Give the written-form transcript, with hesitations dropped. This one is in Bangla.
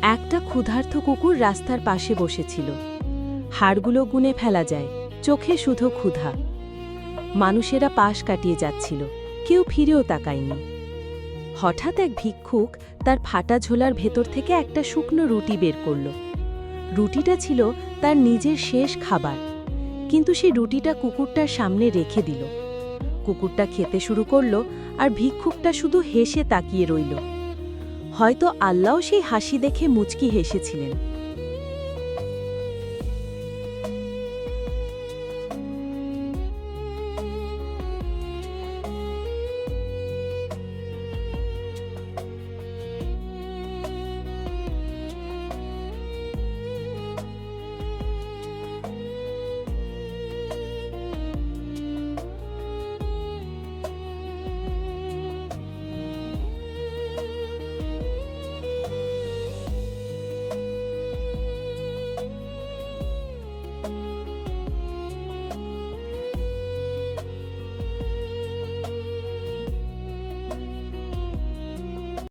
একটা ক্ষুধার্ত কুকুর রাস্তার পাশে বসেছিল। হাড়গুলো গুনে ফেলা যায়, চোখে শুধু ক্ষুধা। মানুষেরা পাশ কাটিয়ে যাচ্ছিল, কেউ ফিরেও তাকায়নি। হঠাৎ এক ভিক্ষুক তার ফাটা ঝোলার ভেতর থেকে একটা শুকনো রুটি বের করল। রুটিটা ছিল তার নিজের শেষ খাবার, কিন্তু সেই রুটিটা কুকুরটার সামনে রেখে দিল। কুকুরটা খেতে শুরু করল, আর ভিক্ষুকটা শুধু হেসে তাকিয়ে রইল। হয়তো আল্লাহও সেই হাসি দেখে মুচকি হেসেছিলেন।